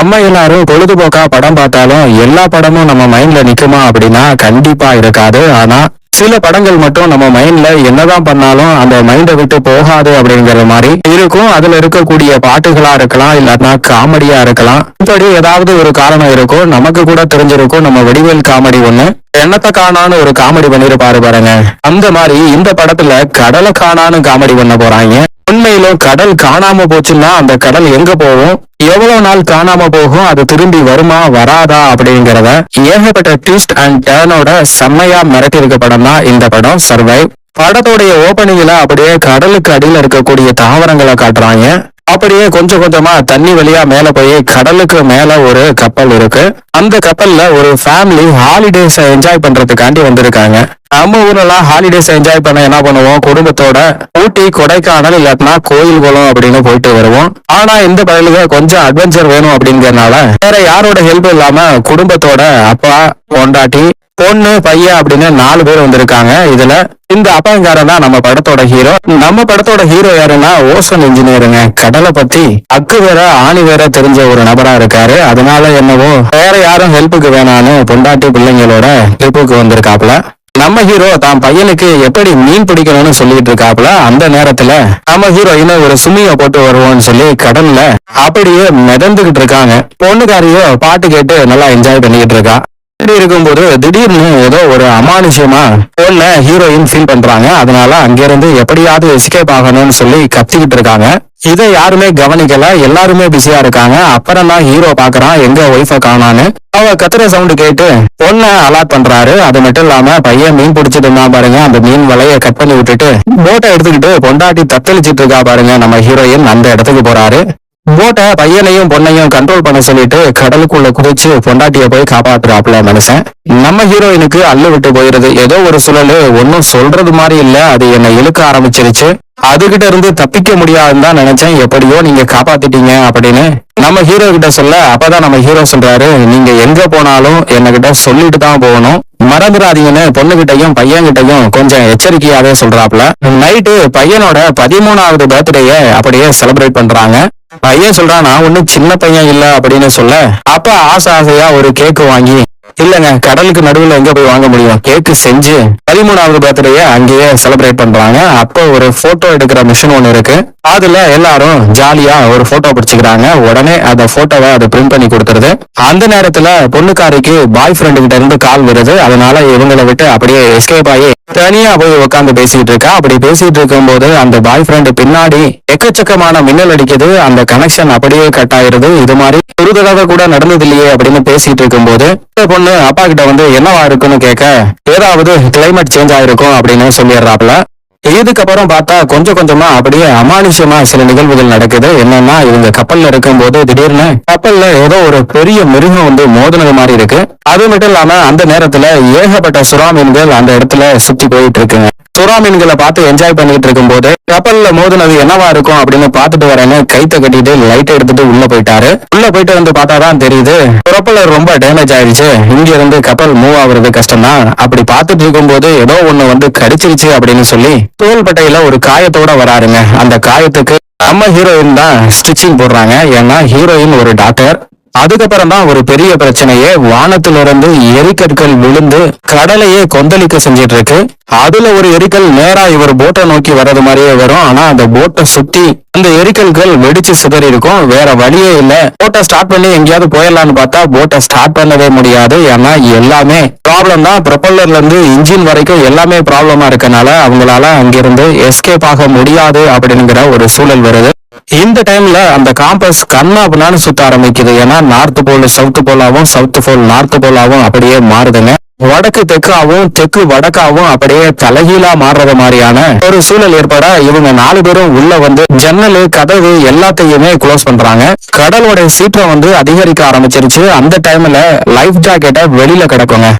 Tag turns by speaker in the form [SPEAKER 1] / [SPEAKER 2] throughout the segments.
[SPEAKER 1] நம்ம எல்லாரும் பொழுதுபோக்கா படம் பார்த்தாலும் எல்லா படமும் நம்ம மைண்ட்ல நிக்குமா அப்படின்னா கண்டிப்பா இருக்காது. ஆனா சில படங்கள் மட்டும் நம்ம மைண்ட்ல என்னதான் பண்ணாலும் அந்த மைண்டை விட்டு போகாது அப்படிங்கிற மாதிரி இருக்கும். அதுல இருக்கக்கூடிய பாட்டுகளா இருக்கலாம், இல்லாட்டினா காமெடியா இருக்கலாம். இப்படி ஏதாவது ஒரு காரணம் இருக்கும். நமக்கு கூட தெரிஞ்சிருக்கும், நம்ம வடிவேல் காமெடி ஒண்ணு எண்ணத்தை காணான்னு ஒரு காமெடி பண்ணிருப்பாரு பாருங்க. அந்த மாதிரி இந்த படத்துல கடலை காணான்னு காமெடி பண்ண போறாங்க. உண்மையிலும் கடல் காணாம போச்சுன்னா அந்த கடல் எங்க போகும், எவ்வளவு நாள் காணாம போகும், அது திரும்பி வருமா வராதா அப்படிங்கிறத ஏகப்பட்ட ட்விஸ்ட் அண்ட் டர்னோட செம்மையா மிரட்டி இருக்க படம் தான் இந்த படம் சர்வைவ். படத்தோடைய ஓபனிங்ல அப்படியே கடலுக்கு அடியில இருக்கக்கூடிய தாவரங்களை காட்டுறாங்க. அப்படியே கொஞ்சம் கொஞ்சமா தண்ணி வழியா மேல போய் கடலுக்கு மேல ஒரு கப்பல் இருக்கு. அந்த கப்பல்ல ஒரு ஃபேமிலி ஹாலிடேஸ் என்ஜாய் பண்றதுக்காண்டி வந்திருக்காங்க. நம்ம ஊரெல்லாம் ஹாலிடேஸ் என்ஜாய் பண்ண என்ன பண்ணுவோம், குடும்பத்தோட ஊட்டி கொடைக்கானல் இல்லாட்டினா கோயில் குளம் அப்படின்னு போயிட்டு வருவோம். ஆனா இந்த பயிலுக்கு கொஞ்சம் அட்வென்ச்சர் வேணும் அப்படிங்கறதுனால வேற யாரோட ஹெல்ப் இல்லாம குடும்பத்தோட அப்பா, பொண்டாட்டி, பொண்ணு, பையன் அப்படின்னு 4 பேர் வந்திருக்காங்க. இதுல இந்த அப்பாங்காரன் தான் நம்ம படத்தோட ஹீரோ. நம்ம படத்தோட ஹீரோ யாருன்னா ஓசன் இன்ஜினியருங்க. கடலை பத்தி அக்கு வேற ஆணி வேற தெரிஞ்ச ஒரு நபரா இருக்காரு. அதனால என்னவோ வேற யாரும் ஹெல்ப்புக்கு வேணான்னு பொண்டாட்டி பிள்ளைங்களோட ஹெல்ப்புக்கு வந்திருக்காப்ல. நம்ம ஹீரோ தான் பையனுக்கு எப்படி மீன் பிடிக்கணும்னு சொல்லிட்டு இருக்காப்ல. அந்த நேரத்துல நம்ம ஹீரோயின் ஒரு சுமிய போட்டு வருவோம்னு சொல்லி கடல்ல அப்படியே மிதந்துகிட்டு இருக்காங்க. பொண்ணுக்காரியோ பாட்டு கேட்டு நல்லா என்ஜாய் பண்ணிக்கிட்டு இருக்கா. இருக்கும்போது திடீர்னு ஏதோ ஒரு அமானுஷமா போன்ல ஹீரோயின் ஃபீல் பண்றாங்க. அதனால அங்கிருந்து எப்படியாவது எஸ்கேப் ஆகணும்னு சொல்லி கத்திக்கிட்டு இருக்காங்க. இதை யாருமே கவனிக்கல, எல்லாருமே பிஸியா இருக்காங்க. அப்புறம் தான் ஹீரோ பாக்குறான் எங்க ஒய்ஃப காணான்னு. அவ கத்துற சவுண்ட் கேட்டு பொண்ண அலாட் பண்றாரு. அது மட்டும் இல்லாம பையன் மீன் பிடிச்சிட்டு இருந்தா பாருங்க, அந்த மீன் வலைய கட் பண்ணி விட்டுட்டு போட்டை எடுத்துக்கிட்டு பொண்டாட்டி தத்தளிச்சிட்டு இருக்கா பாருங்க. நம்ம ஹீரோயின் அந்த இடத்துக்கு போறாரு. போட்டை பையனையும் பொண்ணையும் கண்ட்ரோல் பண்ண சொல்லிட்டு கடலுக்குள்ள குதிச்சு பொண்டாட்டிய போய் காப்பாத்துறாப்புல மனுஷன். நம்ம ஹீரோயினுக்கு அள்ளு விட்டு போயிருது. ஏதோ ஒரு சுழலு ஒன்னும் சொல்றது மாதிரி இல்ல, அது என்னை இழுக்க ஆரம்பிச்சிருச்சு. அதுகிட்ட இருந்து தப்பிக்க முடியாதுன்னு தான் நினைச்சேன், எப்படியோ நீங்க காப்பாத்திட்டீங்க அப்படின்னு நம்ம ஹீரோ கிட்ட சொல்ல, அப்பதான் நம்ம ஹீரோ சொல்றாரு, நீங்க எங்க போனாலும் என்கிட்ட சொல்லிட்டு தான் போகணும், மறந்துடாதீங்கன்னு பொண்ணுகிட்டையும் பையன்கிட்டையும் கொஞ்சம் எச்சரிக்கையாவே சொல்றாப்ல. நைட்டு பையனோட 13வது பர்த்டேய அப்படியே செலிப்ரேட் பண்றாங்க. பையன் சொல்றான், நான் ஒன்னும் சின்ன பையன் இல்ல அப்படின்னு சொல்ல, அப்ப ஆசையா ஒரு கேக்கு வாங்கி, இல்லங்க கடலுக்கு நடுவுல எங்க போய் வாங்க முடியும், கேக்கு செஞ்சு 13வது பர்த்டேய அங்கேயே செலிப்ரேட் பண்றாங்க. அப்போ ஒரு போட்டோ எடுக்கிற மிஷின் ஒண்ணு இருக்கு. அதுல எல்லாரும் ஜாலியா ஒரு போட்டோ பிடிச்சுக்கிறாங்க. உடனே அந்த போட்டோவை அதை பிரிண்ட் பண்ணி கொடுத்துருது. அந்த நேரத்துல பொண்ணுக்காரிக்கு பாய் ஃப்ரெண்டு கிட்ட இருந்து கால் வருது. அதனால இவங்களை விட்டு அப்படியே எஸ்கேப் ஆகி தனியா போய் உட்காந்து பேசிட்டு இருக்கா. அப்படி பேசிட்டு இருக்கும் போது அந்த பாய் ஃப்ரெண்டு பின்னாடி எக்கச்சக்கமான மின்னல் அடிக்குது. அந்த கனெக்ஷன் அப்படியே கட் ஆயிருது. இது மாதிரி ஒரு தடவை கூட நடந்தது இல்லையே அப்படின்னு பேசிட்டு இருக்கும் போது பொண்ணு அப்பா கிட்ட வந்து என்னவா இருக்குன்னு கேட்க, ஏதாவது கிளைமேட் சேஞ்ச் ஆயிருக்கும் அப்படின்னு சொல்லிடுறாப்ல. இதுக்கப்புறம் பார்த்தா கொஞ்சம் கொஞ்சமா அப்படியே அமானுஷமா சில நிகழ்வுகள் நடக்குது. என்னன்னா, இவங்க கப்பல்ல இருக்கும் போது திடீர்னு கப்பல்ல ஏதோ ஒரு பெரிய மிருகம் வந்து மோதினது மாதிரி இருக்கு. அது மட்டும் இல்லாம அந்த நேரத்துல ஏகப்பட்ட சுறா மீன்கள் அந்த இடத்துல சுத்தி போயிட்டு இருக்குங்க. சுறா மீன்களை பார்த்து என்ஜாய் பண்ணிட்டு இருக்கும் போது கப்பல்ல மோதினது என்னவா இருக்கும் அப்படின்னு பாத்துட்டு வரேன்னு கைத்த கட்டிட்டு லைட் எடுத்துட்டு உள்ள போயிட்டாரு. உள்ள போயிட்டு வந்து பார்த்தாதான் தெரியுது ப்ரொப்பல்லர் ரொம்ப டேமேஜ் ஆயிடுச்சு, இங்க இருந்து கப்பல் மூவ் ஆகுறது கஷ்டம் தான். அப்படி பார்த்துட்டு இருக்கும் போது ஏதோ ஒண்ணு வந்து கடிச்சிருச்சு அப்படின்னு சொல்லி தோள்பட்டையில ஒரு காயத்தோட வராருங்க. அந்த காயத்துக்கு நம்ம ஹீரோயின் தான் ஸ்டிச்சிங் போடுறாங்க. ஏன்னா ஹீரோயின் ஒரு டாக்டர். அதுக்கப்புறம் தான் ஒரு பெரிய பிரச்சனையே, வானத்திலிருந்து எரிக்கற்கள் விழுந்து கடலையே கொந்தளிக்க செஞ்சிட்டு இருக்கு. அதுல ஒரு எரிக்கல் நேரா இவர் போட்டை நோக்கி வர்றது மாதிரியே வரும். ஆனா அந்த போட்டை சுத்தி அந்த எரிக்கல்கள் வெடிச்சு சிதறி இருக்கும். வேற வழியே இல்ல. போட்டை ஸ்டார்ட் பண்ணி எங்கேயாவது போயிடலான்னு பார்த்தா போட்டை ஸ்டார்ட் பண்ணவே முடியாது. ஏன்னா எல்லாமே ப்ராப்ளம் தான். ப்ரொப்பல்லர்ல இருந்து இன்ஜின் வரைக்கும் எல்லாமே ப்ராப்ளமா இருக்கனால அவங்களால அங்கிருந்து எஸ்கேப் ஆக முடியாது அப்படிங்கிற ஒரு சூழல் வருது. இந்த டைம்ல அந்த காம்பஸ் கண்ணா அப்படின்னு சுத்த ஆரம்பிக்குது. ஏன்னா நார்த் போல் சவுத் போலாவும், சவுத் போல் நார்த் போலாவும் அப்படியே மாறுதுங்க. வடக்கு தெற்காவும் தெற்கு வடக்காவும் அப்படியே தலைகீழா மாறுறது மாதிரியான ஒரு சூழல் ஏற்பட இவங்க 4 பேரும் உள்ள வந்து ஜன்னல் கதவு எல்லாத்தையுமே க்ளோஸ் பண்றாங்க. கடலோட சீற்றம் வந்து அதிகரிக்க ஆரம்பிச்சிருச்சு. அந்த டைம்ல லைஃப் ஜாக்கெட்டை வெளியில கிடக்குங்க.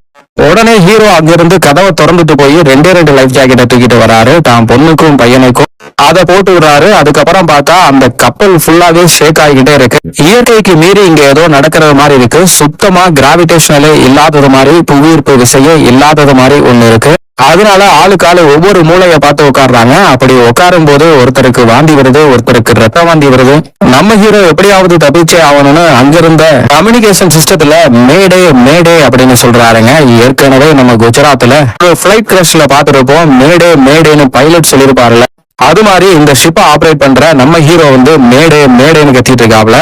[SPEAKER 1] உடனே ஹீரோ அங்கிருந்து கதவை திறந்துட்டு போய் 2 லைஃப் ஜாக்கெட்டை தூக்கிட்டு வராரு. தான் பொண்ணுக்கும் பையனுக்கும் அதை போட்டு விடுறாரு. அதுக்கப்புறம் பார்த்தா அந்த கப்பல் ஃபுல்லாவே ஷேக் ஆகிக்கிட்டே இருக்கு. இயற்கைக்கு மீறி இங்க ஏதோ நடக்கிறது மாதிரி இருக்கு. சுத்தமா கிராவிடேஷனலே இல்லாதது மாதிரி, புவியீர்ப்பு விசையே இல்லாதது மாதிரி ஒண்ணு இருக்கு. அதனால ஆளுக்காலு ஒவ்வொரு மூளைய பார்த்து உட்கார்றாங்க. அப்படி உட்காரும் போது ஒருத்தருக்கு வாந்தி வருது, ஒருத்தருக்கு ரத்த வாந்தி வருது. நம்ம ஹீரோ எப்படியாவது தப்பிச்சே ஆகணும்னு அங்கிருந்த கம்யூனிகேஷன் சிஸ்டத்துல மேடே மேடே அப்படின்னு சொல்றாருங்க. ஏற்கனவே நம்ம குஜராத்ல ஒரு பிளைட் கிராஷ்ல பாத்துருப்போம், மேடே மேடேன்னு பைலட் சொல்லிருப்பாருல. அது மாதிரி இந்த ஷிப்பை ஆபரேட் பண்ற நம்ம ஹீரோ வந்து மேடே மேடேன்னு கத்திட்டு இருக்காப்ல.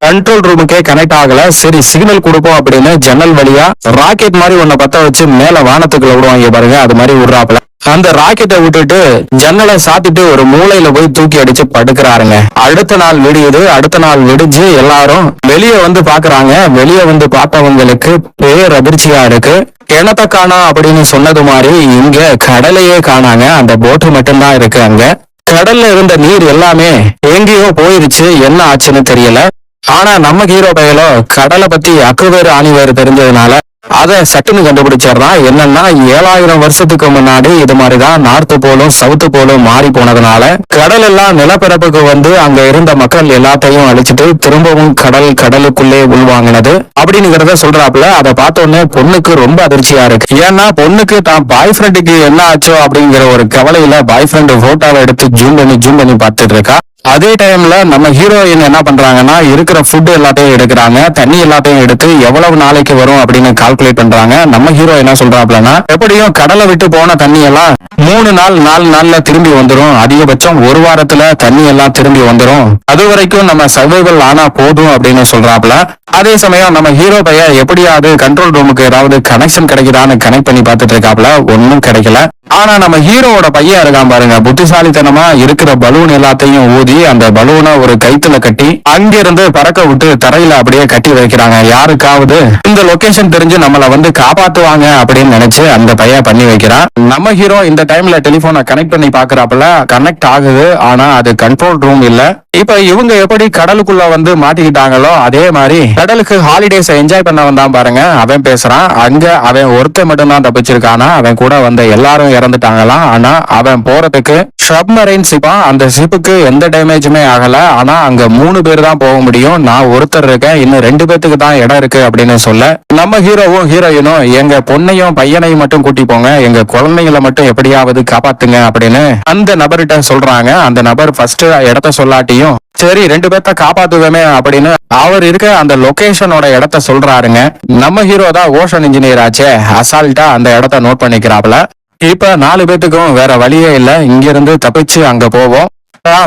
[SPEAKER 1] கண்ட்ரோல் ரூமுக்கே கனெக்ட் ஆகல. சரி சிக்னல் கொடுப்போம் அப்படின்னு ஜன்னல் வழியா ராக்கெட் மாதிரி ஒன்ன பத்த வச்சு மேல வானத்துக்குள்ள விடுவாங்க பாருங்க, அது மாதிரி விடுறாப்ல. அந்த ராக்கெட்டை விட்டுட்டு ஜன்னலை சாத்திட்டு ஒரு மூலையில போய் தூக்கி அடிச்சு படுக்கிறாருங்க. அடுத்த நாள் விடியுது. அடுத்த நாள் விடிஞ்சு எல்லாரும் வெளியே வந்து பாக்குறாங்க. வெளியே வந்து பார்த்தவங்களுக்கு பேர் அதிர்ச்சியா இருக்கு. கிணத்த காணா அப்படின்னு சொன்னது மாதிரி இங்க கடலையே காணாங்க. அந்த போட்டு மட்டும்தான் இருக்கு. அங்க கடல்ல இருந்த நீர் எல்லாமே எங்கேயோ போயிருச்சு, என்ன ஆச்சுன்னு தெரியல. ஆனா நம்ம ஹீரோ பையலோ கடலை பத்தி அக்குவேறு ஆணிவேறு தெரிஞ்சதுனால அதை சட்டுன்னு கண்டுபிடிச்சிடறான். என்னன்னா 7000 வருஷத்துக்கு முன்னாடி இது மாதிரிதான் நார்த்து போலும் சவுத்து போலும் மாறி போனதுனால கடல் எல்லாம் நிலப்பரப்புக்கு வந்து அங்க இருந்த மக்கள் எல்லாத்தையும் அழிச்சிட்டு திரும்பவும் கடலுக்குள்ளே உள்வாங்கினது அப்படிங்கிறத சொல்றாப்புல. அதை பார்த்தோன்னே பொண்ணுக்கு ரொம்ப அதிர்ச்சியா இருக்கு. ஏன்னா பொண்ணுக்கு தான் பாய் ஃப்ரெண்டுக்கு என்ன ஆச்சோ அப்படிங்கிற ஒரு கவலையில பாய் ஃப்ரெண்டு போட்டோவை எடுத்து ஜூம் பண்ணி பார்த்துட்டு இருக்கா. அதே டைம்ல நம்ம ஹீரோயின் என்ன பண்றாங்கன்னா இருக்கிற ஃபுட் எல்லாத்தையும் எடுக்கிறாங்க, தண்ணி எல்லாத்தையும் எடுத்து எவ்வளவு நாளைக்கு வரும் அப்படின்னு கால்குலேட் பண்றாங்க. நம்ம ஹீரோ என்ன சொல்றாப்லன்னா, எப்படியும் கடலை விட்டு போன தண்ணி எல்லாம் 3 நாள் 4 நாள்ல திரும்பி வந்துடும், அதிகபட்சம் 1 வாரத்துல தண்ணி எல்லாம் திரும்பி வந்துடும், அது வரைக்கும் நம்ம சர்வைவல் ஆனா போதும் அப்படின்னு சொல்றாப்ல. அதே சமயம் நம்ம ஹீரோ பையன் எப்படியாவது கண்ட்ரோல் ரூமுக்கு ஏதாவது கனெக்ஷன் கிடைக்குதான்னு கனெக்ட் பண்ணி பார்த்துட்டு இருக்காப்ல. ஒன்னும் கிடைக்கல. ஆனா நம்ம ஹீரோவோட பையன் இருக்கான் பாருங்க, புத்திசாலித்தனமா இருக்கிற பலூன் எல்லாத்தையும் ஊதி அந்த பலூனை ஒரு கைத்துல கட்டி அங்கிருந்து பறக்க விட்டு தரையில அப்படியே கட்டி வைக்கிறாங்க. யாருக்காவது இந்த லொகேஷன் தெரிஞ்சு நம்மள வந்து காப்பாத்துவாங்க அப்படின்னு நினைச்சு அந்த பையன் பண்ணி வைக்கிறான். நம்ம ஹீரோ இந்த டைம்ல டெலிபோனை கனெக்ட் பண்ணி பாக்குறாப்புல, கனெக்ட் ஆகுது. ஆனா அது கண்ட்ரோல் ரூம் இல்ல. இப்ப இவங்க எப்படி கடலுக்குள்ள வந்து மாட்டிக்கிட்டாங்களோ அதே மாதிரி கடலுக்கு ஹாலிடேஸ் என்ஜாய் பண்ண வந்தான் பாருங்க, அவன் பேசுறான். அங்க அவன் ஒருத்த மட்டும் தான் தப்பிச்சிருக்கானா, அவன் கூட வந்த எல்லாரும் இறந்துட்டாங்களாம். ஆனா அவன் போறதுக்கு சப்மரைன் ஷிப்பா, அந்த ஷிப்புக்கு எந்த டேமேஜுமே ஆகல. ஆனா அங்க 3 பேர் தான் போக முடியும், நான் ஒருத்தர் இருக்கேன், இன்னும் 2 பேத்துக்கு தான் இடம் இருக்கு அப்படின்னு சொல்ல, நம்ம ஹீரோவும் ஹீரோயினும் எங்க பொண்ணையும் பையனையும் மட்டும் கூட்டி போங்க, எங்க குழந்தைங்களை மட்டும் எப்படியாவது காப்பாத்துங்க அப்படின்னு அந்த நபர்கிட்ட சொல்றாங்க. அந்த நபர் ஃபர்ஸ்ட் இடத்த சொல்லாட்டியும் சரி 2 பேர்த்த காப்பாத்துவேமே அப்படின்னு அவர் இருக்க அந்த லொகேஷனோட இடத்த சொல்றாருங்க. நம்ம ஹீரோ தான் ஓஷன் இன்ஜினியர் ஆச்சே, அசால்ட்டா அந்த இடத்த நோட் பண்ணிக்கிறாப்ல. இப்ப 4 பேத்துக்கும் வேற வழியே இல்ல, இங்க இருந்து தப்பிச்சு அங்க போவோம்,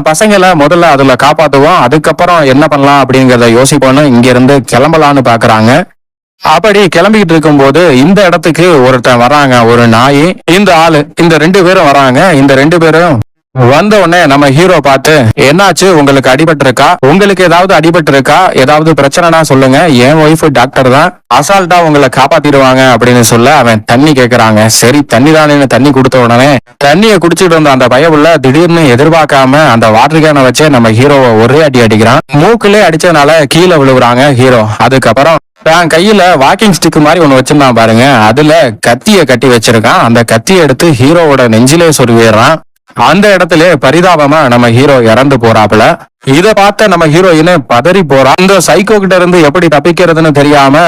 [SPEAKER 1] பசங்களை முதல்ல அதுல காப்பாத்துவோம், அதுக்கப்புறம் என்ன பண்ணலாம் அப்படிங்கறத யோசிப்போம்னு இங்க இருந்து கிளம்பலான்னு பாக்குறாங்க. அப்படி கிளம்பிக்கிட்டு இருக்கும் போது இந்த இடத்துக்கு ஒருத்தன் வராங்க, ஒரு நாய். இந்த ஆளு இந்த 2 பேரும் வராங்க. இந்த 2 பேரும் வந்த உடனே நம்ம ஹீரோ பார்த்து, என்னாச்சு, உங்களுக்கு அடிபட்டு இருக்கா, உங்களுக்கு ஏதாவது அடிபட்டு இருக்கா, ஏதாவது பிரச்சனைனா சொல்லுங்க, என் ஒய்ஃப் டாக்டர் தான், அசால்ட்டா உங்களை காப்பாத்திடுவாங்க அப்படின்னு சொல்ல அவன் தண்ணி கேக்குறாங்க. சரி தண்ணி தானே தண்ணி கொடுத்த உடனே தண்ணியை குடிச்சிட்டு இருந்த அந்த பயவுள்ள திடீர்னு எதிர்பார்க்காம அந்த வாட்டர் கேனை வச்சு நம்ம ஹீரோவை ஒரே அடி அடிக்கிறான். மூக்கிலே அடிச்சதுனால கீழே விழுவுறாங்க ஹீரோ. அதுக்கப்புறம் தான் கையில வாக்கிங் ஸ்டிக் மாதிரி ஒண்ணு வச்சிருந்தான் பாருங்க, அதுல கத்திய கட்டி வச்சிருக்கான். அந்த கத்தியை எடுத்து ஹீரோவோட நெஞ்சிலே சொருவிடுறான். அந்த இடத்துல பரிதாபமா நம்ம ஹீரோ இறந்து போறாப்புல. இத பார்த்த நம்ம ஹீரோயின் பதறி போறா. இந்த சைக்கோ கிட்ட இருந்து எப்படி தப்பிக்கிறதுன்னு தெரியாம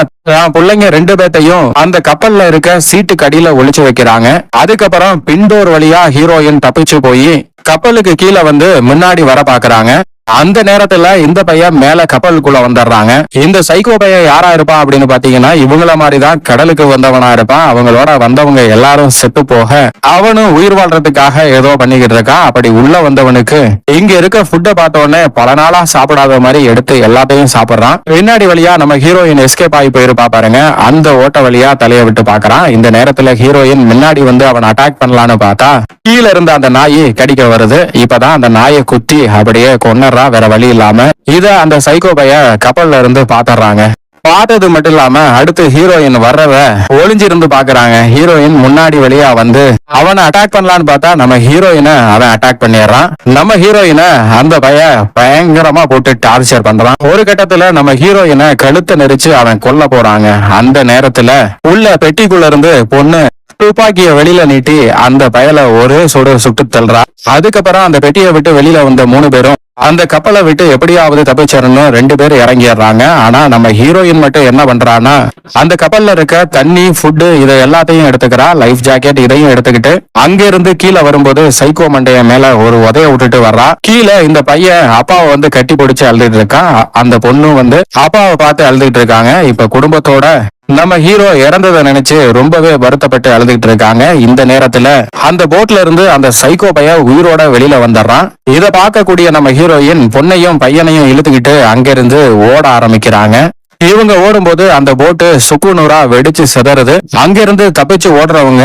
[SPEAKER 1] பிள்ளைங்க 2 பேத்தையும் அந்த கப்பல்ல இருக்க சீட்டுக்கு அடியில ஒளிச்சு வைக்கிறாங்க. அதுக்கப்புறம் பின்டோர் வழியா ஹீரோயின் தப்பிச்சு போய் கப்பலுக்கு கீழே வந்து முன்னாடி வர பாக்குறாங்க. அந்த நேரத்துல இந்த பையன் மேல கப்பலுக்குள்ள வந்துடுறாங்க. இந்த சைக்கோ பையன் யாரா இருப்பான் அப்படின்னு பாத்தீங்கன்னா இவங்கள மாதிரிதான் கடலுக்கு வந்தவனா இருப்பான். அவங்களோட வந்தவங்க எல்லாரும் செத்து போக அவனும் உயிர் வாழ்றதுக்காக ஏதோ பண்ணிக்கிட்டு இருக்கான். அப்படி உள்ள வந்தவனுக்கு இங்க இருக்க ஃபுட்டை பார்த்த உடனே பல நாளா சாப்பிடாத மாதிரி எடுத்து எல்லாத்தையும் சாப்பிடுறான். பின்னாடி வழியா நம்ம ஹீரோயின் எஸ்கேப் ஆகி போயிருப்பா பாருங்க, அந்த ஓட்ட வழியா தலையை விட்டு பாக்குறான். இந்த நேரத்துல ஹீரோயின் முன்னாடி வந்து அவன் அட்டாக் பண்ணலான்னு பார்த்தா கீழே இருந்த அந்த நாய் கடிக்க வருது. இப்பதான் அந்த நாயை குத்தி அப்படியே கொன்ன வேற வழி இல்லாம இத அந்த சைக்கோ பைய கப்பல்ல இருந்து பாத்துறாங்க. பார்த்தது மட்டும் இல்லாம அடுத்து ஹீரோயின் வர்றத ஒளிஞ்சிருந்து பாக்குறாங்க. ஹீரோயின் முன்னாடி வழியா வந்து அவனை அட்டாக் பண்ணலான்னு பார்த்தா நம்ம ஹீரோயினை அவன் அட்டாக் பண்ணிடுறான். நம்ம ஹீரோயினை அந்த பைய பயங்கரமா போட்டு டார்ச்சர் பண்றான். ஒரு கட்டத்துல நம்ம ஹீரோயினை கழுத்தை நெரிச்சு அவன் கொல்ல போறாங்க. அந்த நேரத்துல உள்ள பெட்டிக்குள்ள இருந்து பொண்ணு துப்பாக்கிய வெளியில நீட்டி அந்த பயல ஒரே சுடு சுட்டு தள்ளுறா. அதுக்கப்புறம் அந்த பெட்டியை விட்டு வெளியில வந்த 3 பேரும் அந்த கப்பலை விட்டு எப்படியாவது தப்பிச்சிடணும் 2 பேர் இறங்கிடுறாங்க. ஆனா நம்ம ஹீரோயின் மட்டும் என்ன பண்றான்னா அந்த கப்பல்ல இருக்க தண்ணி, ஃபுட்டு இதை எல்லாத்தையும் எடுத்துக்கிறா. லைஃப் ஜாக்கெட் இதையும் எடுத்துக்கிட்டு அங்க இருந்து கீழே வரும்போது சைக்கோ மண்டைய மேல ஒரு உதைய விட்டுட்டு வர்றா. கீழே இந்த பையன் அப்பாவை வந்து கட்டி பிடிச்சு அழுதுட்டு இருக்கான். அந்த பொண்ணு வந்து அப்பாவை பார்த்து அழுதுட்டு இருக்காங்க. இப்ப குடும்பத்தோட நம்ம ஹீரோ இறந்ததை நினைச்சு ரொம்பவே வருத்தப்பட்டு அழுதுகிட்டு இருக்காங்க. இந்த நேரத்துல அந்த போட்ல இருந்து அந்த சைக்கோ பைய உயிரோட வெளியில வந்துடுறான். இதை பார்க்கக்கூடிய நம்ம ஹீரோயின் பொண்ணையும் பையனையும் இழுத்துக்கிட்டு அங்கிருந்து ஓட ஆரம்பிக்கிறாங்க. இவங்க ஓடும்போது அந்த போட்டு சுக்குநூறா வெடிச்சு சிதறுது. அங்கிருந்து தப்பிச்சு ஓடுறவங்க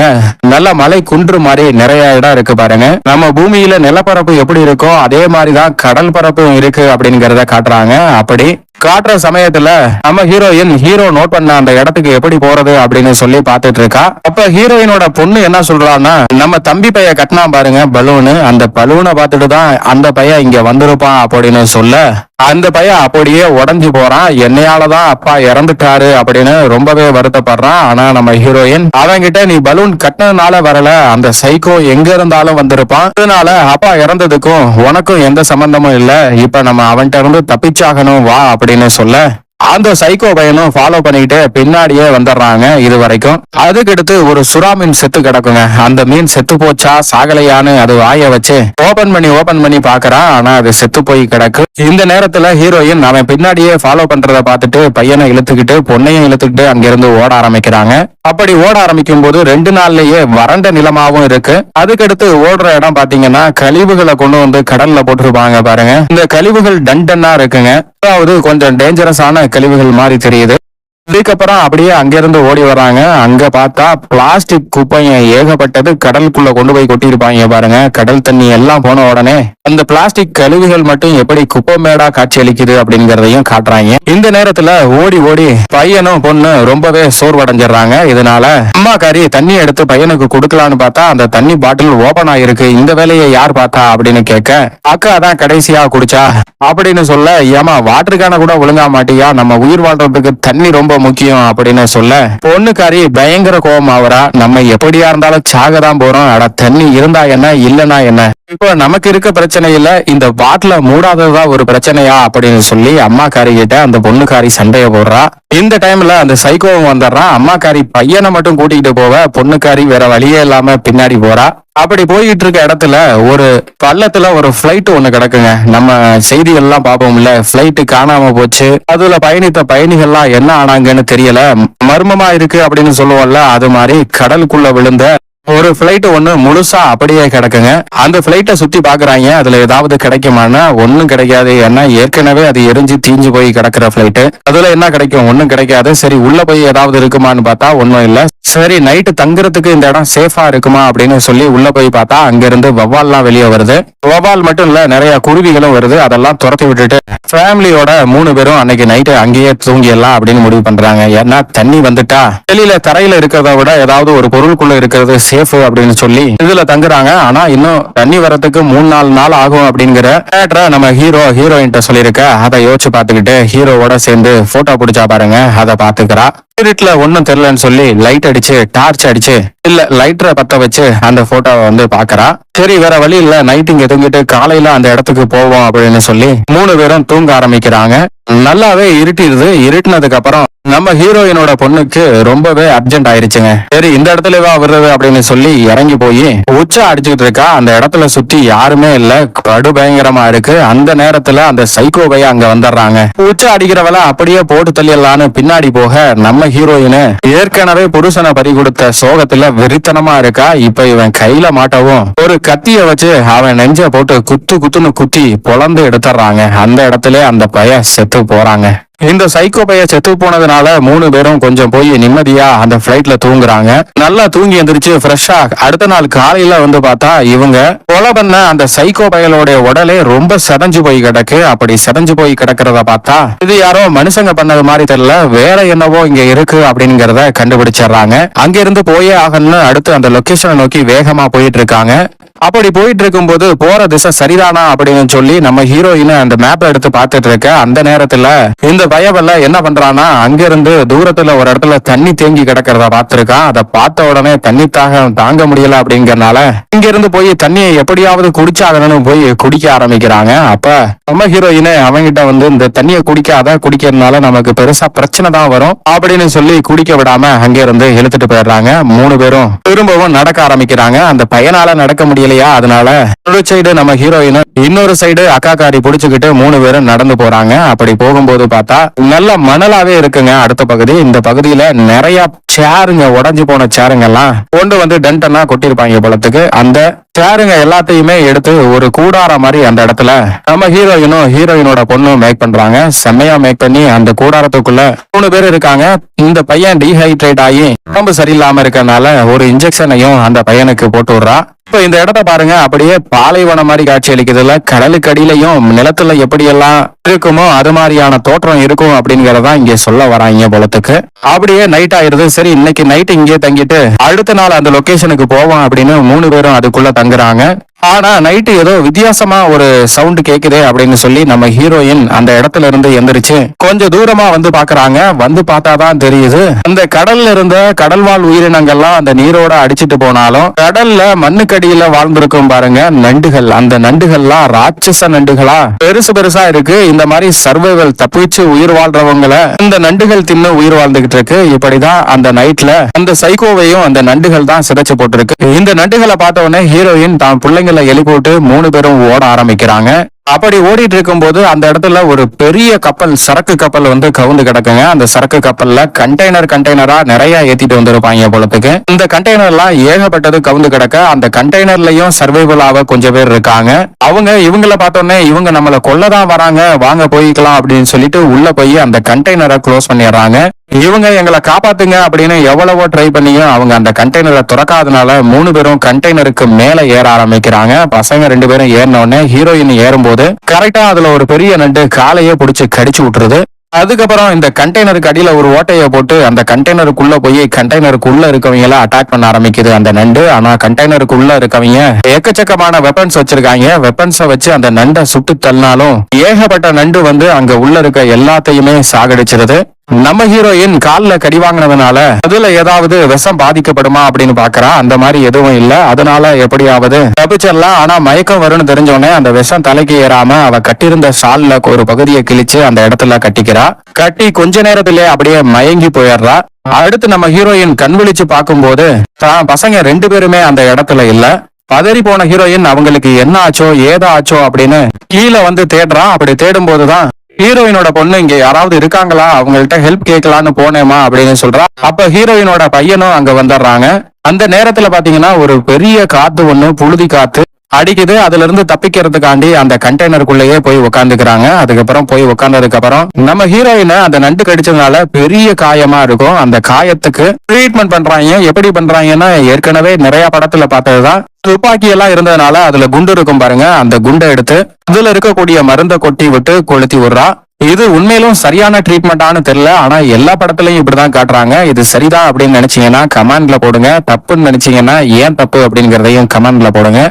[SPEAKER 1] நல்ல மலை குன்று மாதிரி நிறைய இடம் இருக்கு பாருங்க. நம்ம பூமியில நிலப்பரப்பு எப்படி இருக்கோ அதே மாதிரிதான் கடல் பரப்பும் இருக்கு அப்படிங்கறத காட்டுறாங்க. அப்படி காட்டுற சமயத்துல நம்ம ஹீரோ நோட் பண்ண அந்த இடத்துக்கு எப்படி போறது அப்படின்னு சொல்லி பாத்துட்டு இருக்கா. அப்ப ஹீரோயினோட பொண்ணு என்ன சொல்றான்னா, நம்ம தம்பி பைய கட்டினா பாருங்க பலூனு, அந்த பலூனை பார்த்துட்டு தான் அந்த பையன் இங்க வந்திருப்பான் அப்படின்னு சொல்ல அந்த பையன் அப்படியே உடஞ்சு போறான். என்னையாலதான் அப்பா இறந்துட்டாரு அப்படின்னு ரொம்பவே வருத்தப்படுறான். ஆனா நம்ம ஹீரோயின் அவன்கிட்ட நீ பலூன் கட்டினதுனால வரல, அந்த சைக்கோ எங்க இருந்தாலும் வந்திருப்பான், அதனால அப்பா இறந்ததுக்கும் உனக்கும் எந்த சம்பந்தமும் இல்ல, இப்ப நம்ம அவன்கிட்ட இருந்து தப்பிச்சாகணும் வா அப்படின்னு சொல்ல அந்த சைக்கோ பையனும் ஃபாலோ பண்ணிக்கிட்டு பின்னாடியே வந்துடுறாங்க. இது வரைக்கும் அதுக்கடுத்து ஒரு சுறா மீன் செத்து கிடக்குங்க. அந்த மீன் செத்து போச்சா சாகலையான்னு அது வாய வச்சு ஓபன் பண்ணி பாக்குறான். ஆனா அது செத்து போய் கிடக்கு. இந்த நேரத்துல ஹீரோயின் அவன் பின்னாடியே ஃபாலோ பண்றத பார்த்துட்டு பையனை இழுத்துக்கிட்டு பொண்ணையும் இழுத்துக்கிட்டு அங்கிருந்து ஓட ஆரம்பிக்கிறாங்க. அப்படி ஓட ஆரம்பிக்கும் போது 2 நாள்லயே வறண்ட நிலமாவும் இருக்கு. அதுக்கடுத்து ஓடுற இடம் பாத்தீங்கன்னா கழிவுகளை கொண்டு வந்து கடல்ல போட்டுருப்பாங்க பாருங்க. இந்த கழிவுகள் டன்னா இருக்குங்க. அதாவது கொஞ்சம் டேஞ்சரஸான கழிவுகள் மாதிரி தெரியுது. இதுக்கப்புறம் அப்படியே அங்கிருந்து ஓடி வராங்க. அங்க பார்த்தா பிளாஸ்டிக் குப்பைய ஏகப்பட்டது கடலுக்குள்ள கொண்டு போய் கொட்டிருப்பாங்க பாருங்க. கடல் தண்ணி எல்லாம் போன உடனே அந்த பிளாஸ்டிக் கழிவுகள் மட்டும் எப்படி குப்பை மேடா காட்சி அளிக்குது அப்படிங்கறதையும் காட்டுறாங்க. இந்த நேரத்துல ஓடி ஓடி பையனும் பொண்ணு ரொம்பவே சோர்வடைஞ்சிடறாங்க. இதனால அம்மாக்காரி தண்ணி எடுத்து பையனுக்கு கொடுக்கலான்னு பார்த்தா அந்த தண்ணி பாட்டில் ஓபன் ஆயிருக்கு. இந்த வேலையை யார் பார்த்தா அப்படின்னு கேட்க அக்கா தான் கடைசியா குடிச்சா அப்படின்னு சொல்ல, ஏமா வாட்டர் கேன கூட ஒழுங்கா மாட்டியா, நம்ம உயிர் வாழ்றதுக்கு தண்ணி ரொம்ப முக்கியம் அப்படின்னு சொல்ல பொண்ணுக்காரி பயங்கர கோபம் ஆவரா. நம்ம எப்படியா இருந்தாலும் சாகதான் போறோம், அட தண்ணி இருந்தா என்ன இல்லனா என்ன, இப்போ நமக்கு இருக்க பிரச்சனை இல்ல, இந்த பாட்டில மூடாததுதான் ஒரு பிரச்சனையா அப்படின்னு சொல்லி அம்மாக்காரி கிட்ட அந்த பொண்ணுக்காரி சண்டைய போடுறா. இந்த டைம்ல அந்த சைக்கோவும் வந்துடுறான். அம்மாக்காரி பையனை மட்டும் கூட்டிகிட்டு போவ பொண்ணுக்காரி வேற வழியே இல்லாம பின்னாடி போறா. அப்படி போயிட்டு இருக்க இடத்துல ஒரு பள்ளத்துல ஒரு பிளைட் ஒண்ணு கிடக்குங்க. நம்ம செய்திகள் எல்லாம் பாப்போம்ல, பிளைட் காணாம போச்சு, அதுல பயணித்த பயணிகள்லாம் என்ன ஆனாங்கன்னு தெரியல, மர்மமா இருக்கு அப்படின்னு சொல்லுவோம்ல, அது மாதிரி கடலுக்குள்ள விழுந்த ஒரு பிளைட் ஒண்ணு முழுசா அப்படியே கிடக்குங்க. அந்த பிளைட்டை சுத்தி பாக்குறாங்க, அதுல ஏதாவது கிடைக்குமானா ஒன்னும் கிடைக்காது. ஏன்னா ஏற்கனவே அது எரிஞ்சு தீஞ்சு போய் கிடக்குற பிளைட், அதுல என்ன கிடைக்கும், ஒன்னும் கிடைக்காது. சரி உள்ள போய் ஏதாவது இருக்குமான்னு பார்த்தா ஒன்னும் இல்ல. சரி நைட்டு தங்குறதுக்கு இந்த இடம் சேஃபா இருக்குமா அப்படின்னு சொல்லி உள்ள போய் பார்த்தா அங்க இருந்து வவ்வால்லாம் வெளியே வருது. வவ்வால் மட்டும் இல்ல, நிறைய குருவிகளும் வருது. அதெல்லாம் துரத்தி விட்டுட்டு ஃபேமிலியோட 3 பேரும் அன்னைக்கு நைட்டு அங்கேயே தூங்கிடலாம் அப்படின்னு முடிவு பண்றாங்க. ஏன்னா தண்ணி வந்துட்டா வெளியில தரையில இருக்கிறத விட ஏதாவது ஒரு பொருளுக்குள்ள இருக்கிறது சேஃப் அப்படின்னு சொல்லி இதுல தங்குறாங்க. ஆனா இன்னும் தண்ணி வரத்துக்கு 3-4 நாள் ஆகும் அப்படிங்கிற நம்ம ஹீரோயின்ட்ட சொல்லியிருக்க. அதை யோசிச்சு பாத்துக்கிட்டு ஹீரோவோட சேர்ந்து போட்டோ பிடிச்சா பாருங்க, அதை பாத்துக்கிறா. இருட்டுல ஒன்னும் தெரியலன்னு சொல்லி லைட் அடிச்சு டார்ச் அடிச்சு இல்ல லைட்டரை பத்த வச்சு அந்த போட்டோவை வந்து பாக்குறா. சரி வேற வழி இல்ல, நைட் இங்க தூங்கிட்டு காலையில அந்த இடத்துக்கு போவோம் அப்படின்னு சொல்லி 3 பேரும் தூங்க ஆரம்பிக்கிறாங்க. நல்லாவே இருட்டிடுது. இருட்டினதுக்கு அப்புறம் நம்ம ஹீரோயினோட பொண்ணுக்கு ரொம்பவே அர்ஜென்ட் ஆயிருச்சுங்க. சரி இந்த இடத்துலவா வருது அப்படின்னு சொல்லி இறங்கி போய் உச்சா அடிச்சுக்கிட்டு இருக்கா. அந்த இடத்துல சுத்தி யாருமே இல்ல, படு பயங்கரமா இருக்கு. அந்த நேரத்துல அந்த சைக்கோ பைய அங்க வந்துடுறாங்க. உச்சா அடிக்கிறவள அப்படியே போட்டு தள்ளிடலான்னு பின்னாடி போக நம்ம ஹீரோயின் ஏற்கனவே புருஷனை பறி கொடுத்த சோகத்துல வெறித்தனமா இருக்கா. இப்ப இவன் கையில மாட்டவும் ஒரு கத்திய வச்சு அவன் நெஞ்ச போட்டு குத்துன்னு குத்தி பொளந்து எடுத்துறாங்க. அந்த இடத்துல அந்த பைய செத்து போறாங்க. இந்த சைக்கோ பைய செத்து போனதுனால 3 பேரும் கொஞ்சம் போய் நிம்மதியா அந்த பிளைட்ல தூங்குறாங்க. நல்லா தூங்கி எந்திரிச்சு ஃப்ரெஷ்ஷா அடுத்த நாள் காலையில வந்து பார்த்தா இவங்க கொலை பண்ண அந்த சைக்கோ பயலோட உடலே ரொம்ப செதஞ்சு போய் கிடக்கு. அப்படி செதஞ்சு போய் கிடக்கிறத பார்த்தா இது யாரோ மனுஷங்க பண்ணது மாதிரி தெரியல, வேற என்னவோ இங்க இருக்கு அப்படிங்கறத கண்டுபிடிச்சிடுறாங்க. அங்க இருந்து போயே ஆகணும்னு அடுத்து அந்த லொகேஷனை நோக்கி வேகமா போயிட்டு இருக்காங்க. அப்படி போயிட்டு இருக்கும்போது போற திசை சரிதானா அப்படின்னு சொல்லி நம்ம ஹீரோயின் அந்த மேப் எடுத்து பார்த்துட்டு இருக்க அந்த நேரத்துல இந்த பயவல்ல என்ன பண்றான்னா அங்கிருந்து தூரத்துல ஒரு இடத்துல தண்ணி தேங்கி கிடக்கிறத பார்த்திருக்கான். அதை பார்த்த உடனே தண்ணி தாங்க முடியல அப்படிங்கறனால இங்க இருந்து போய் தண்ணியை எப்படியாவது குடிச்சாகணும்னு போய் குடிக்க ஆரம்பிக்கிறாங்க. அப்ப நம்ம ஹீரோயின் அவங்கிட்ட வந்து இந்த தண்ணியை குடிக்கிறதுனால நமக்கு பெருசா பிரச்சனை தான் வரும் அப்படின்னு சொல்லி குடிக்க விடாம அங்க இருந்து இழுத்துட்டு போயிடுறாங்க. 3 பேரும் திரும்பவும் நடக்க ஆரம்பிக்கிறாங்க. அந்த பையனால நடக்க முடியலையா, அதனால ஒரு சைடு நம்ம ஹீரோயின் இன்னொரு சைடு அக்காக்காரி புடிச்சுக்கிட்டு 3 பேரும் நடந்து போறாங்க. அப்படி போகும்போது பார்த்தா நல்ல மணலாவே இருக்குங்க. அடுத்த பகுதி இந்த பகுதியில நிறைய சேருங்க, உடஞ்சு போன சேருங்க எல்லாம் கொண்டு வந்து டென்டனா கொட்டிருப்பாங்க போலத்துக்கு. அந்த சேருங்க எல்லாத்தையுமே எடுத்து ஒரு கூடார மாதிரி அந்த இடத்துல நம்ம ஹீரோயினோட பொண்ணும் மேக் பண்றாங்க. செம்மையா மேக் பண்ணி அந்த கூடாரத்துக்குள்ள 3 பேர் இருக்காங்க. இந்த பையன் டீஹைட்ரேட் ஆகி உடம்பு சரியில்லாம இருக்கனால ஒரு இன்ஜெக்ஷனையும் அந்த பையனுக்கு போட்டு விடுறா. இப்ப இந்த இடத்த பாருங்க, அப்படியே பாலைவனம் மாதிரி காட்சி அளிக்கிறதுல கடலுக்கு அடியிலையும் நிலத்துல எப்படி எல்லாம் இருக்குமோ அது மாதிரியான தோற்றம் இருக்கும் அப்படிங்கறதான் இங்க சொல்ல வராங்க போலத்துக்கு. அப்படியே நைட் ஆயிருது. சரி, இன்னைக்கு நைட் இங்கே தங்கிட்டு அடுத்த நாள் அந்த லொகேஷனுக்கு போவோம் அப்படின்னு 3 பேரும் அதுக்குள்ள தங்குறாங்க. ஆனா நைட்டு ஏதோ வித்தியாசமா ஒரு சவுண்ட் கேக்குதே அப்படின்னு சொல்லி நம்ம ஹீரோயின் அந்த இடத்துல இருந்து எந்திரிச்சு கொஞ்சம் தூரமா வந்து பாக்குறாங்க. வந்து பார்த்தாதான் தெரியுது அந்த கடல்ல இருந்த கடல்வாழ் உயிரினங்கள்லாம் அந்த நீரோட அடிச்சிட்டு போனாலும் கடல்ல மண்ணுக்கடியில வாழ்ந்திருக்கும் பாருங்க நண்டுகள். அந்த நண்டுகள்லாம் ராட்சச நண்டுகளா பெருசா இருக்கு. இந்த மாதிரி சர்வைவல் தப்பிச்சு உயிர் வாழ்றவங்களை இந்த நண்டுகள் தின்னு உயிர் வாழ்ந்துகிட்டு இருக்கு. இப்படிதான் அந்த நைட்ல அந்த சைக்கோவையும் அந்த நண்டுகள் தான் சிதைச்சு போட்டிருக்கு. இந்த நண்டுகளை பார்த்த உடனே ஹீரோயின் தான் பிள்ளைங்க எழுப்பி போட்டு 3 பேரும் ஓட ஆரம்பிக்கிறாங்க. அப்படி ஓடிட்டு இருக்கும் போது அந்த இடத்துல ஒரு பெரிய கப்பல், சரக்கு கப்பல் வந்து கவுந்து கிடக்குங்க. அந்த சரக்கு கப்பல்ல கண்டெய்னரா நிறைய ஏத்திட்டு வந்திருப்பாங்க போலத்துக்கு. இந்த கண்டெய்னர் எல்லாம் ஏகப்பட்டது கவுந்து கிடக்க அந்த கண்டெய்னர்லயும் சர்வைவல் ஆக கொஞ்சம் பேர் இருக்காங்க. இவங்களை பார்த்தோன்னே இவங்க நம்மள கொல்லதான் வராங்க, வாங்க போய்க்கலாம் அப்படின்னு சொல்லிட்டு உள்ள போய் அந்த கண்டெய்னரை க்ளோஸ் பண்ணிடுறாங்க. இவங்க எங்களை காப்பாத்துங்க அப்படின்னு எவ்வளவோ ட்ரை பண்ணியும் அவங்க அந்த கண்டெய்னரை திறக்காதனால 3 பேரும் கண்டெய்னருக்கு மேல ஏற ஆரம்பிக்கிறாங்க. பசங்க 2 பேரும் ஏறின உடனே ஹீரோயின் ஏறும்போது கரெக்டா அதுல ஒரு பெரிய நண்டு காலையே பிடிச்சு கடிச்சு விட்டுருது. அதுக்கப்புறம் இந்த கண்டெய்னருக்கு அடியில ஒரு ஓட்டையை போட்டு அந்த கண்டெய்னருக்குள்ள போய் கண்டெய்னருக்குள்ள இருக்கவங்க அட்டாக் பண்ண ஆரம்பிக்குது அந்த நண்டு. ஆனா கண்டெய்னருக்குள்ள இருக்கவங்க எக்கச்சக்கமான வெப்பன்ஸ் வச்சிருக்காங்க. வெப்பன்ஸை வச்சு அந்த நண்டை சுட்டு தள்ளினாலும் ஏகப்பட்ட நண்டு வந்து அங்க உள்ள இருக்க எல்லாத்தையுமே சாகடிச்சிருது. நம்ம ஹீரோயின் கால்ல கடி வாங்கினதுனால அதுல ஏதாவது விஷம் பாதிக்கப்படுமா அப்படின்னு பாக்குறா. அந்த மாதிரி எதுவும் இல்ல. அதனால எப்படியாவது தப்பிச்சிடலாம். ஆனா மயக்கம் வரும்னு தெரிஞ்சோடனே அந்த விஷம் தலைக்கு ஏறாம அவ கட்டியிருந்த ஷால்ல ஒரு பகுதியை கிழிச்சு அந்த இடத்துல கட்டிக்கிறா. கட்டி கொஞ்ச நேரத்திலே அப்படியே மயங்கி போயிடுறா. அடுத்து நம்ம ஹீரோயின் கண் விழிச்சு பார்க்கும்போது பசங்க 2 பேருமே அந்த இடத்துல இல்ல. பதறி போன ஹீரோயின் அவங்களுக்கு என்ன ஆச்சோ ஏதோ ஆச்சோ அப்படின்னு கீழே வந்து தேடுறா. அப்படி தேடும் போதுதான் ஹீரோயினோட பொண்ணு இங்க யாராவது இருக்காங்களா, அவங்கள்ட்ட ஹெல்ப் கேட்கலான்னு போனேமா அப்படின்னு சொல்றா. அப்ப ஹீரோயினோட பையனும் அங்க வந்துடுறாங்க. அந்த நேரத்துல பாத்தீங்கன்னா ஒரு பெரிய காத்து ஒண்ணு புழுதி காத்து அடிக்குது. அதுல இருந்து தப்பிக்கிறதுக்காண்டி அந்த கண்டெய்னருக்குள்ளேயே போய் உட்காந்துக்கிறாங்க. அதுக்கப்புறம் போய் உட்கார்ந்ததுக்கு அப்புறம் நம்ம ஹீரோயினை அந்த நண்டு கடிச்சதுனால பெரிய காயமா இருக்கும். அந்த காயத்துக்கு ட்ரீட்மெண்ட் பண்றாங்க. எப்படி பண்றாங்கன்னா ஏற்கனவே நிறைய படத்துல பார்த்ததுதான். துப்பாக்கி எல்லாம் இருந்ததுனால அதுல குண்டு இருக்கும் பாருங்க, அந்த குண்டை எடுத்து அதுல இருக்கக்கூடிய மருந்தை கொட்டி விட்டு கொளுத்தி விடுறா. இது உண்மையிலும் சரியான ட்ரீட்மெண்டான்னு தெரியல. ஆனா எல்லா படத்துலயும் இப்படிதான் காட்டுறாங்க. இது சரிதான் அப்படின்னு நினைச்சீங்கன்னா கமெண்ட்ல போடுங்க. தப்புன்னு நினைச்சீங்கன்னா ஏன் தப்பு அப்படிங்கறதையும் கமெண்ட்ல போடுங்க.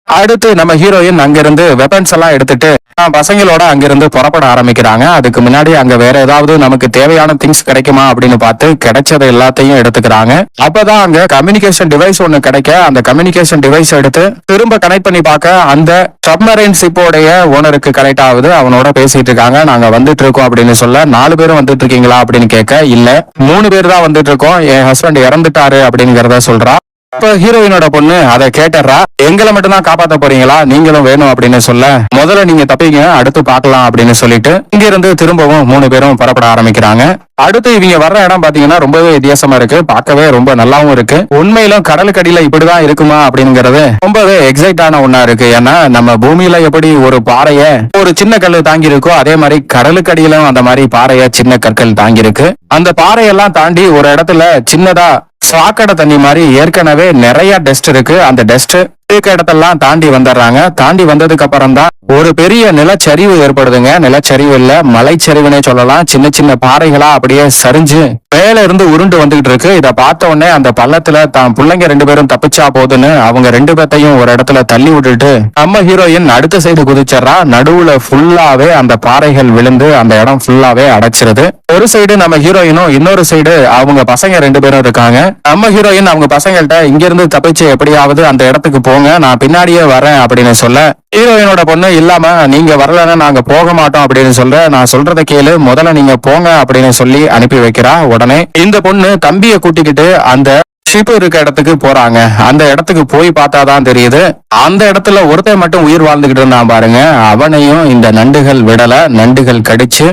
[SPEAKER 1] அடுத்து நம்ம ஹீரோயின் அங்கிருந்து வெப்பன்ஸ் எல்லாம் எடுத்துட்டு பசங்களோட அங்கிருந்து புறப்பட ஆரம்பிக்கிறாங்க. அதுக்கு முன்னாடி அங்க வேற ஏதாவது நமக்கு தேவையான திங்ஸ் கிடைக்குமா அப்படின்னு பார்த்து கிடைச்சது எல்லாத்தையும் எடுத்துக்கிறாங்க. அப்பதான் அங்க கம்யூனிகேஷன் டிவைஸ் ஒண்ணு கிடைக்க அந்த கம்யூனிகேஷன் டிவைஸ் எடுத்து திரும்ப கனெக்ட் பண்ணி பார்க்க அந்த சப்மரைன் ஷிப்போடைய ஓனருக்கு கனெக்ட் ஆகுது. அவனோட பேசிட்டு இருக்காங்க. நாங்க வந்துட்டு இருக்கோம் அப்படின்னு சொல்ல 4 பேரும் வந்துட்டு இருக்கீங்களா அப்படின்னு கேட்க இல்ல 3 பேர் தான் வந்துட்டு இருக்கோம், என் ஹஸ்பண்ட் இறந்துட்டாரு அப்படிங்கறத சொல்றா. இப்ப ஹீரோயினோட பொண்ணு அதை கேட்டுறா. எங்களை மட்டும் தான் காப்பாத்த போறீங்களா, நீங்களும் வேணும் அப்படின்னு சொல்ல முதல்ல நீங்க தப்பிங்க அடுத்து பாக்கலாம் அப்படின்னு சொல்லிட்டு இங்க இருந்து திரும்பவும் 3 பேரும் புறப்பட ஆரம்பிக்கிறாங்க. அடுத்து இவங்க வர்ற இடம் பாத்தீங்கன்னா ரொம்பவே வித்தியாசமா இருக்கு. பார்க்கவே ரொம்ப நல்லாவும் இருக்கு. உண்மையிலும் கடலுக்கடியில இப்படிதான் இருக்குமா அப்படிங்கறது ரொம்பவே எக்ஸைட் ஆன ஒண்ணா இருக்கு. ஏன்னா நம்ம பூமியில எப்படி ஒரு பாறைய ஒரு சின்ன கல்லு தாங்கி இருக்கோ அதே மாதிரி கடலுக்கடியிலும் அந்த மாதிரி பாறைய சின்ன கற்கள் தாங்கி இருக்கு. அந்த பாறையெல்லாம் தாண்டி ஒரு இடத்துல சின்னதா சாக்கடை தண்ணி மாதிரி ஏற்கனவே நிறைய டஸ்ட் இருக்கு. அந்த டஸ்ட் இருக்க இடத்தெல்லாம் தாண்டி வந்துடுறாங்க. தாண்டி வந்ததுக்கு அப்புறம் தான் ஒரு பெரிய நிலச்சரிவு ஏற்படுதுங்க. நிலச்சரிவு இல்ல, மலைச்சரிவுனே சொல்லலாம். சின்ன சின்ன பாறைகளா அப்படியே சரிஞ்சு மேல இருந்து உருண்டு வந்துகிட்டு இருக்கு. இத பார்த்த உடனே அந்த பள்ளத்துல தான் பிள்ளைங்க 2 பேரும் தப்பிச்சா போதுன்னு அவங்க 2 பேத்தையும் ஒரு இடத்துல தள்ளி விட்டுட்டு நம்ம ஹீரோயின் அடுத்த சைடு குதிச்சிடறா. நடுவுல ஃபுல்லாவே அந்த பாறைகள் விழுந்து அந்த இடம் ஃபுல்லாவே அடைச்சிருது. ஒரு சைடு நம்ம ஹீரோயினும், இன்னொரு சைடு அவங்க பசங்க 2 பேரும் இருக்காங்க. நம்ம ஹீரோயின் அவங்க பசங்கள்ட்ட இங்க இருந்து தப்பிச்சு எப்படியாவது அந்த இடத்துக்கு போங்க, நான் பின்னாடியே வரேன் அப்படின்னு சொல்ல, ஹீரோயினோட பொண்ணு இல்லாம நீங்க வரலன்னா நாங்க போக மாட்டோம் அப்படின்னு சொல்ற, நான் சொல்றத கேளு, முதல்ல நீங்க போங்க அப்படின்னு சொல்லி அனுப்பி வைக்கிறா. உடனே இந்த பொண்ணு தம்பிய கூட்டிக்கிட்டு அந்த ஷிப் இருக்க இடத்துக்கு போறாங்க. அந்த இடத்துக்கு போய் பார்த்தாதான் தெரியுது, அந்த இடத்துல ஒருத்தன் மட்டும் உயிர் வாழ்ந்துகிட்டு இருந்தான் பாருங்க. அவனையும் இந்த நண்டுகள் விடல, நண்டுகள் கடிச்சு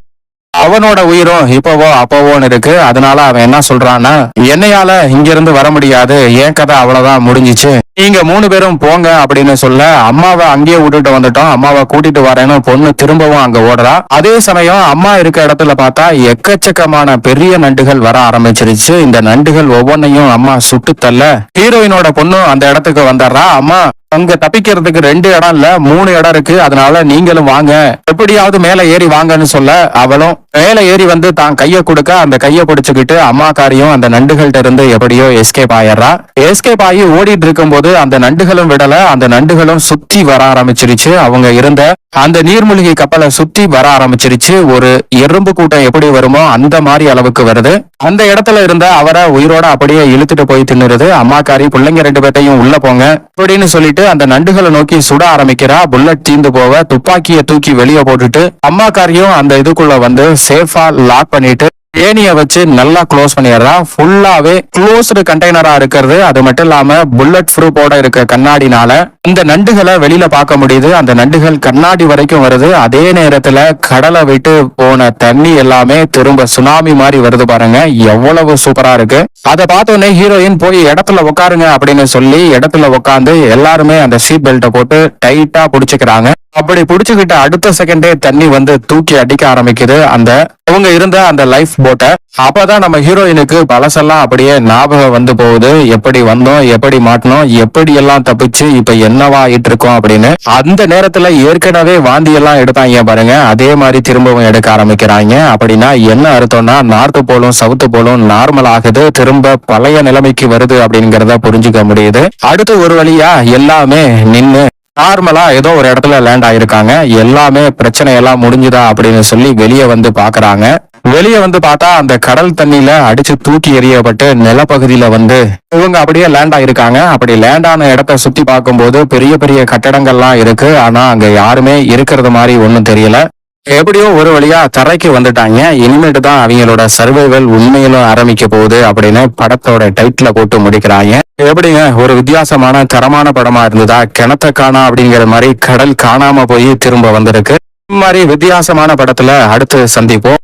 [SPEAKER 1] அவனோட உயிரும் இப்பவோ அப்பவோன்னு இருக்கு. அதனால அவன் என்ன சொல்றான்னா, என்னையால இங்க இருந்து வர முடியாது, ஏன் கதை அவ்வளவுதான் முடிஞ்சிச்சு, நீங்க 3 பேரும் போங்க அப்படின்னு சொல்ல, அம்மாவை அங்கேயே விட்டுட்டு வந்துட்டோம், அம்மாவை கூட்டிட்டு வரேன்னு பொண்ணு திரும்பவும் அங்க ஓடுறா. அதே சமயம் அம்மா இருக்க இடத்துல பார்த்தா எக்கச்சக்கமான பெரிய நண்டுகள் வர ஆரம்பிச்சிருச்சு. இந்த நண்டுகள் ஒவ்வொன்னையும் அம்மா சுட்டு தள்ள ஹீரோயினோட பொண்ணும் அந்த இடத்துக்கு வந்துடுறா. அம்மா அங்க தப்பிக்கிறதுக்கு 2 இடம் இல்ல 3 இடம் இருக்கு, அதனால நீங்களும் வாங்க, எப்படியாவது மேல ஏறி வாங்கன்னு சொல்ல, அவளும் மேல ஏறி வந்து தான் கைய கொடுக்க அந்த கைய பிடிச்சுக்கிட்டு அம்மாக்காரியும் அந்த நண்டுகள்ட்ட இருந்து எப்படியோ எஸ்கேப் ஆயிடுறா. எஸ்கேப் ஆகி ஓடிட்டு இருக்கும் போது அந்த நண்டுகளும் விடல, அந்த நண்டுகளும் சுத்தி வர ஆரம்பிச்சிருச்சு. அவங்க இருந்த அந்த நீர்மூழ்கி கப்பலை சுத்தி வர ஆரம்பிச்சிருச்சு. ஒரு எறும்பு கூட்டம் எப்படி வருமோ அந்த மாதிரி அளவுக்கு வருது. அந்த இடத்துல இருந்த அவரை உயிரோட அப்படியே இழுத்துட்டு போய் தின்னுருது. அம்மாக்காரி பிள்ளைங்க 2 பேர்த்தையும் உள்ள போங்க அப்படின்னு சொல்லிட்டு அந்த நண்டுகளை நோக்கி சுட ஆரம்பிக்கிறா. புல்லட் தீந்து போக துப்பாக்கியை தூக்கி வெளியே போட்டுட்டு அம்மாக்காரியும் அந்த இதுக்குள்ள வந்து சேஃபா லாக் பண்ணிட்டு ஏனிய வச்சு நல்லா க்ளோஸ் பண்ணிடுறா. ஃபுல்லாவே க்ளோஸ்டு கண்டெய்னரா இருக்கிறது. அது மட்டும் இல்லாம புல்லட் ப்ரூஃபோட இருக்க கண்ணாடினால இந்த நண்டுகளை வெளியில பார்க்க முடியுது. அந்த நண்டுகள் கண்ணாடி வரைக்கும் வருது. அதே நேரத்துல கடலை விட்டு போன தண்ணி எல்லாமே திரும்ப சுனாமி மாதிரி வருது பாருங்க, எவ்வளவு சூப்பரா இருக்கு. அதை பார்த்தோன்னே ஹீரோயின் போய் இடத்துல உட்காருங்க அப்படின்னு சொல்லி இடத்துல உட்காந்து எல்லாருமே அந்த சீட் பெல்ட்டை போட்டு டைட்டா புடிச்சுக்கிறாங்க. அப்படி புடிச்சுக்கிட்ட அடுத்த செகண்டே தண்ணி வந்து தூக்கி அடிக்க ஆரம்பிக்குது அந்த அவங்க இருந்த அந்த லைஃப் போட்டை. அப்பதான் நம்ம ஹீரோயினுக்கு பழசெல்லாம் அப்படியே ஞாபகம் வந்து போகுது. எப்படி வந்தோம், எப்படி மாட்டணும், எப்படி எல்லாம் தப்பிச்சு இப்ப என்னவா ஆயிட்டு இருக்கோம் அப்படின்னு. அந்த நேரத்துல ஏற்கனவே வாந்தி எல்லாம் எடுத்தாங்க பாருங்க, அதே மாதிரி திரும்பவும் எடுக்க ஆரம்பிக்கிறாங்க. அப்படின்னா என்ன அர்த்தம்னா, நார்த்து போலும் சவுத்து போலும் நார்மல் ஆகுது, திரும்ப பழைய நிலைமைக்கு வருது அப்படிங்கறத புரிஞ்சுக்க முடியுது. அடுத்து ஒரு வழியா எல்லாமே நின்னு நார்மலா ஏதோ ஒரு இடத்துல லேண்ட் ஆயிருக்காங்க. எல்லாமே பிரச்சனை எல்லாம் முடிஞ்சுதா அப்படின்னு சொல்லி வெளியே வந்து பாக்குறாங்க. வெளியே வந்து பார்த்தா அந்த கடல் தண்ணியில அடிச்சு தூக்கி எறியப்பட்டு நிலப்பகுதியில வந்து இவங்க அப்படியே லேண்ட் ஆயிருக்காங்க. அப்படி லேண்ட் ஆன இடத்த சுத்தி பார்க்கும்போது பெரிய பெரிய கட்டடங்கள்லாம் இருக்கு. ஆனா அங்க யாருமே இருக்கிறது மாதிரி ஒண்ணும் தெரியல. எப்படியோ ஒரு வழியா தரைக்கு வந்துட்டாங்க. இனிமேட்டு தான் அவங்களோட சர்வைவல் உண்மையிலும் ஆரம்பிக்க போகுது அப்படின்னு படத்தோட டைட்டில போட்டு முடிக்கிறாங்க. எப்படிங்க ஒரு வித்தியாசமான தரமான படமா இருந்ததா? கிணத்த காணா அப்படிங்கிற மாதிரி கடல் காணாம போய் திரும்ப வந்திருக்கு. இந்த மாதிரி வித்தியாசமான படத்துல அடுத்து சந்திப்போம்.